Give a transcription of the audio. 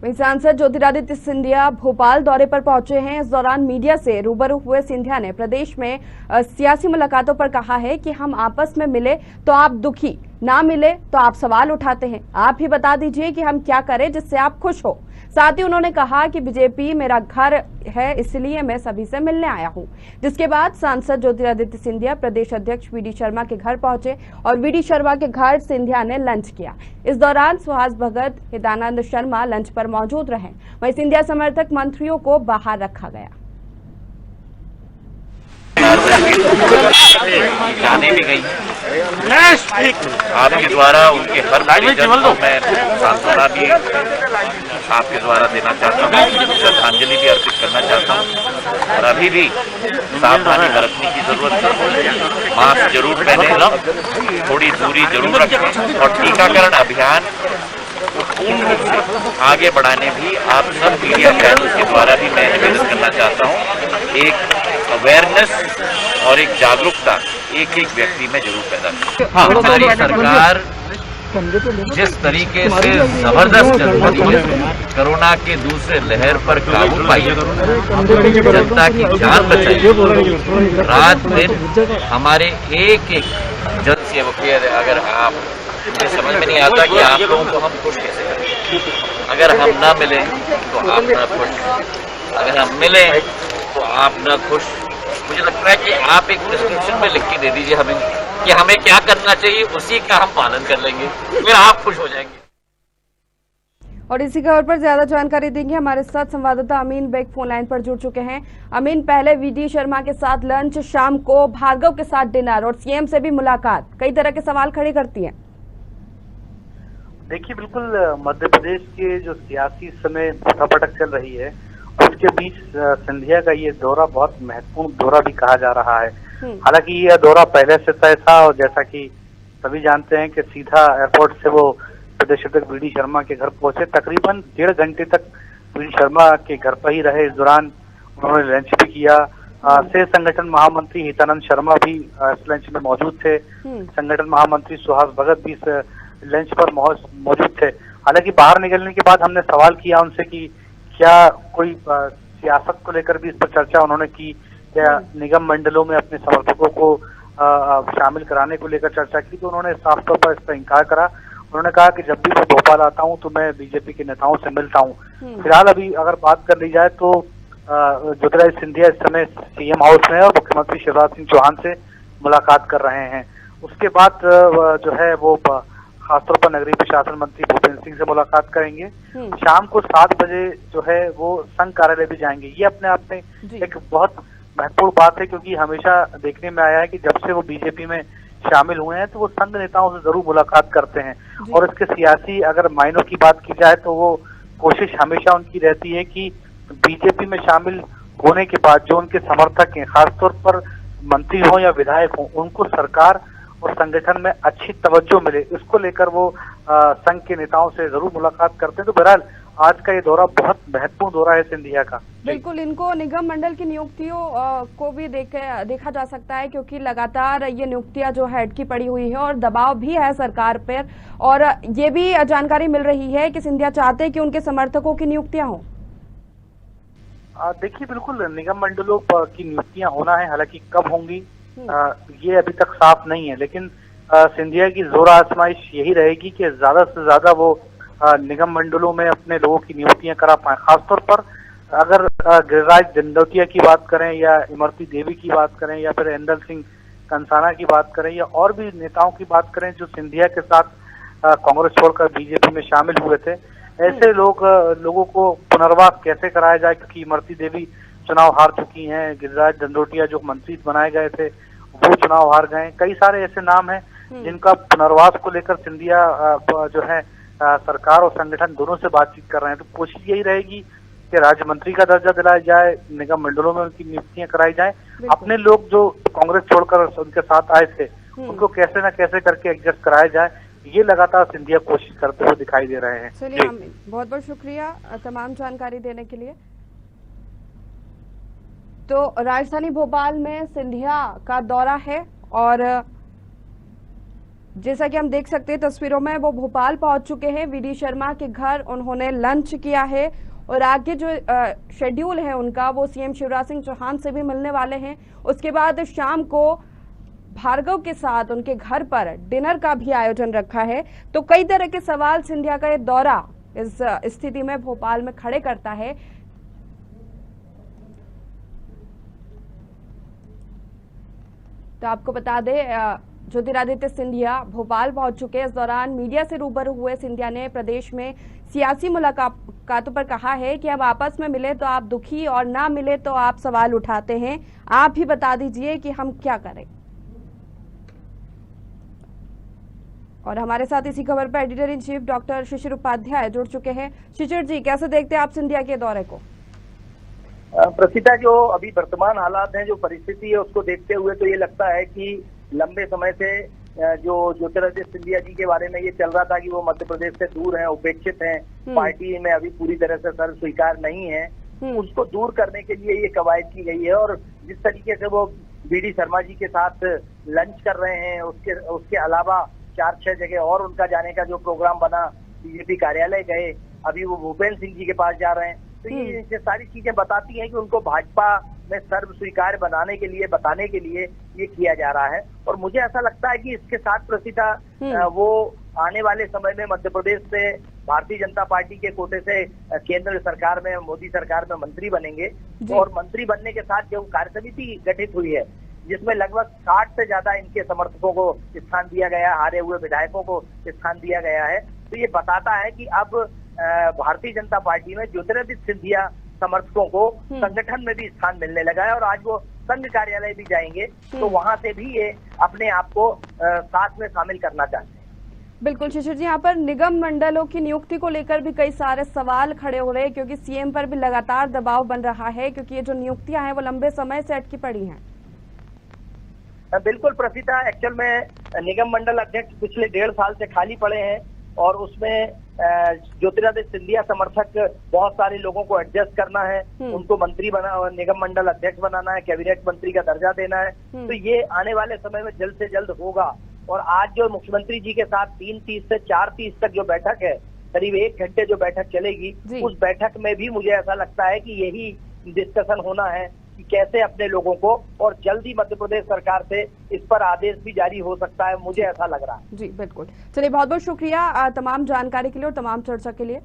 वहीं सांसद ज्योतिरादित्य सिंधिया भोपाल दौरे पर पहुंचे हैं। इस दौरान मीडिया से रूबरू हुए सिंधिया ने प्रदेश में सियासी मुलाकातों पर कहा है कि हम आपस में मिले तो आप दुखी, ना मिले तो आप सवाल उठाते हैं। आप ही बता दीजिए कि हम क्या करें जिससे आप खुश हो। साथ ही उन्होंने कहा कि बीजेपी मेरा घर है, इसलिए मैं सभी से मिलने आया हूं। जिसके बाद सांसद ज्योतिरादित्य सिंधिया प्रदेश अध्यक्ष वीडी शर्मा के घर पहुंचे और वीडी शर्मा के घर सिंधिया ने लंच किया। इस दौरान सुहास भगत, हिदानंद शर्मा लंच पर मौजूद रहे। वहीं सिंधिया समर्थक मंत्रियों को बाहर रखा गया। जाने भी गई आपके द्वारा उनके हर को मैं सांत्वना भी आपके द्वारा देना चाहता हूँ, श्रद्धांजलि भी अर्पित करना चाहता हूँ। और अभी भी सावधानी बरतने की जरूरत है। मास्क जरूर पहने, थोड़ी दूरी जरूर रखें और टीकाकरण अभियान पूर्ण रूप से आगे बढ़ाने भी आप सब मीडिया चैनल के द्वारा भी मैं निवेदन करना चाहता हूँ। एक अवेयरनेस और एक जागरूकता एक एक व्यक्ति में जरूर पैदा करें। हमारी सरकार जिस तरीके से जबरदस्त कोरोना के दूसरे लहर पर काबू पाई, जनता की जान बचाई, रात दिन हमारे एक एक जन सेवक, अगर आप मुझे समझ में नहीं आता कि आप लोगों को हम खुश कैसे करें। अगर हम ना मिले तो आप ना खुश, अगर हम मिले तो आप ना खुश। मुझे लगता है कि आप एक प्रिस्क्रिप्शन में लिख के दे दीजिए हमें कि हमें क्या करना चाहिए, उसी का हम पालन कर लेंगे, फिर आप खुश हो जाएंगे। और इसी खबर पर ज्यादा जानकारी देंगे हमारे साथ संवाददाता अमीन बेग फोन लाइन पर जुड़ चुके हैं। अमीन, पहले वीडी शर्मा के साथ लंच, शाम को भार्गव के साथ डिनर और सीएम से भी मुलाकात कई तरह के सवाल खड़े करती है। देखिए, बिल्कुल मध्य प्रदेश के जो सियासी समय फटाफट चल रही है, उसके बीच सिंधिया का ये दौरा बहुत महत्वपूर्ण दौरा भी कहा जा रहा है। हालांकि यह दौरा पहले से तय था और जैसा कि सभी जानते हैं कि सीधा एयरपोर्ट से वो प्रदेश अध्यक्ष वीडी शर्मा के घर पहुंचे। तकरीबन 1.5 घंटे तक वीडी शर्मा के घर पर ही रहे। इस दौरान उन्होंने लंच भी किया। से संगठन महामंत्री हिदानंद शर्मा भी इस लंच में मौजूद थे। संगठन महामंत्री सुहास भगत भी इस लंच पर मौजूद थे। हालांकि बाहर निकलने के बाद हमने सवाल किया उनसे कि क्या कोई सियासत को लेकर भी इस पर चर्चा उन्होंने की, या निगम मंडलों में अपने समर्थकों को शामिल कराने को लेकर चर्चा की, तो उन्होंने साफ तौर पर इस पर इंकार करा। उन्होंने कहा कि जब भी मैं भोपाल आता हूं तो मैं बीजेपी के नेताओं से मिलता हूं। फिलहाल अभी अगर बात कर ली जाए तो ज्योतिरादित्य सिंधिया इस समय सीएम हाउस में और मुख्यमंत्री शिवराज सिंह चौहान से मुलाकात कर रहे हैं। उसके बाद जो है वो खासतौर पर नगरीय प्रशासन मंत्री भूपेंद्र सिंह से मुलाकात करेंगे। शाम को 7 बजे जो है वो संघ कार्यालय भी जाएंगे। ये अपने आप में एक बहुत महत्वपूर्ण बात है, क्योंकि हमेशा देखने में आया है कि जब से वो बीजेपी में शामिल हुए हैं तो वो संघ नेताओं से जरूर मुलाकात करते हैं। और इसके सियासी अगर मायनों की बात की जाए तो वो कोशिश हमेशा उनकी रहती है कि बीजेपी में शामिल होने के बाद जो उनके समर्थक हैं, खासतौर पर मंत्री हो या विधायक हो, उनको सरकार और संगठन में अच्छी तवज्जो मिले, इसको लेकर वो संघ के नेताओं से जरूर मुलाकात करते हैं। तो बहरहाल आज का ये दौरा बहुत महत्वपूर्ण दौरा है सिंधिया का। बिल्कुल, इनको निगम मंडल की नियुक्तियों को भी देखा जा सकता है, क्योंकि लगातार ये नियुक्तियां जो है अटकी पड़ी हुई है और दबाव भी है सरकार पर। और ये भी जानकारी मिल रही है कि सिंधिया चाहते हैं कि उनके समर्थकों की नियुक्तियां हों। देखिए, बिल्कुल निगम मंडलों की नियुक्तियां होना है, हालांकि कब होंगी ये अभी तक साफ नहीं है। लेकिन सिंधिया की जोर आजमाइश यही रहेगी कि ज्यादा से ज्यादा वो निगम मंडलों में अपने लोगों की नियुक्तियां करा पाए। खासतौर पर अगर गिरिराज दंडोतिया की बात करें या इमरती देवी की बात करें या फिर इंदल सिंह कंसाना की बात करें या और भी नेताओं की बात करें जो सिंधिया के साथ कांग्रेस छोड़कर बीजेपी में शामिल हुए थे, ऐसे लोगों को पुनर्वास कैसे कराया जाए, क्योंकि इमरती देवी चुनाव हार चुकी हैं। गिरिराज दंडोतिया जो मंत्री बनाए गए थे वो चुनाव हार गए। कई सारे ऐसे नाम हैं जिनका पुनर्वास को लेकर सिंधिया जो है सरकार और संगठन दोनों से बातचीत कर रहे हैं। तो कोशिश यही रहेगी कि राज्य मंत्री का दर्जा दिलाया जाए, निगम मंडलों में उनकी नियुक्तियां कराई जाए। अपने लोग जो कांग्रेस छोड़कर उनके साथ आए थे उनको कैसे न कैसे करके एडजस्ट कराया जाए, ये लगातार सिंधिया कोशिश करते हुए दिखाई दे रहे हैं। चलिए, बहुत बहुत शुक्रिया तमाम जानकारी देने के लिए। तो राजधानी भोपाल में सिंधिया का दौरा है और जैसा कि हम देख सकते हैं तस्वीरों में, वो भोपाल पहुंच चुके हैं। वीडी शर्मा के घर उन्होंने लंच किया है और आगे जो शेड्यूल है उनका, वो सीएम शिवराज सिंह चौहान से भी मिलने वाले हैं। उसके बाद शाम को भार्गव के साथ उनके घर पर डिनर का भी आयोजन रखा है। तो कई तरह के सवाल सिंधिया का ये दौरा इस स्थिति में भोपाल में खड़े करता है। तो आपको बता दें, ज्योतिरादित्य सिंधिया भोपाल पहुंच चुके हैं। इस दौरान मीडिया से रूबरू हुए सिंधिया ने प्रदेश में सियासी मुलाकातों पर कहा है कि अब आपस में मिले तो आप दुखी और ना मिले तो आप सवाल उठाते हैं। आप ही बता दीजिए कि हम क्या करें। और हमारे साथ इसी खबर पर एडिटर इन चीफ डॉक्टर शिशिर उपाध्याय जुड़ चुके हैं। शिशिर जी, कैसे देखते हैं आप सिंधिया के दौरे को? प्रसिद्धा, जो अभी वर्तमान हालात हैं, जो परिस्थिति है, उसको देखते हुए तो ये लगता है कि लंबे समय से जो ज्योतिरादित्य सिंधिया जी के बारे में ये चल रहा था कि वो मध्य प्रदेश से दूर हैं, उपेक्षित हैं, पार्टी में अभी पूरी तरह से सर्व स्वीकार नहीं है, उसको दूर करने के लिए ये कवायद की गई है। और जिस तरीके से वो वीडी शर्मा जी के साथ लंच कर रहे हैं, उसके अलावा 4-6 जगह और उनका जाने का जो प्रोग्राम बना, बीजेपी कार्यालय गए, अभी वो भूपेंद्र सिंह जी के पास जा रहे हैं। तो ये सारी चीजें बताती हैं कि उनको भाजपा में सर्व स्वीकार बताने के लिए ये किया जा रहा है। और मुझे ऐसा लगता है कि इसके साथ प्रसिद्धा वो आने वाले समय में मध्य प्रदेश से भारतीय जनता पार्टी के कोटे से केंद्र सरकार में, मोदी सरकार में मंत्री बनेंगे। और मंत्री बनने के साथ जो कार्य समिति गठित हुई है, जिसमें लगभग 60 से ज्यादा इनके समर्थकों को स्थान दिया गया, हारे हुए विधायकों को स्थान दिया गया है, तो ये बताता है कि अब भारतीय जनता पार्टी में ज्योतिरादित्य सिंधिया समर्थकों को संगठन में भी स्थान मिलने लगा है। और आज वो संघ कार्यालय भी जाएंगे, तो वहां से भी ये अपने आप को साथ में शामिल करना चाहते हैं। बिल्कुल शिशिर जी, यहाँ पर निगम मंडलों की नियुक्ति को लेकर भी कई सारे सवाल खड़े हो रहे हैं, क्योंकि सीएम पर भी लगातार दबाव बन रहा है, क्योंकि ये जो नियुक्तियां हैं वो लंबे समय से अटकी पड़ी हैं। बिल्कुल प्रसिद्धा, एक्चुअल में निगम मंडल अध्यक्ष पिछले 1.5 साल से खाली पड़े हैं और उसमें ज्योतिरादित्य सिंधिया समर्थक बहुत सारे लोगों को एडजस्ट करना है, उनको मंत्री निगम मंडल अध्यक्ष बनाना है, कैबिनेट मंत्री का दर्जा देना है। तो ये आने वाले समय में जल्द से जल्द होगा। और आज जो मुख्यमंत्री जी के साथ 3:30 से 4:30 तक जो बैठक है, करीब 1 घंटे जो बैठक चलेगी, उस बैठक में भी मुझे ऐसा लगता है कि यही डिस्कशन होना है कि कैसे अपने लोगों को, और जल्दी मध्य प्रदेश सरकार से इस पर आदेश भी जारी हो सकता है, मुझे ऐसा लग रहा है। जी बिल्कुल। चलिए, बहुत बहुत शुक्रिया तमाम जानकारी के लिए और तमाम चर्चा के लिए।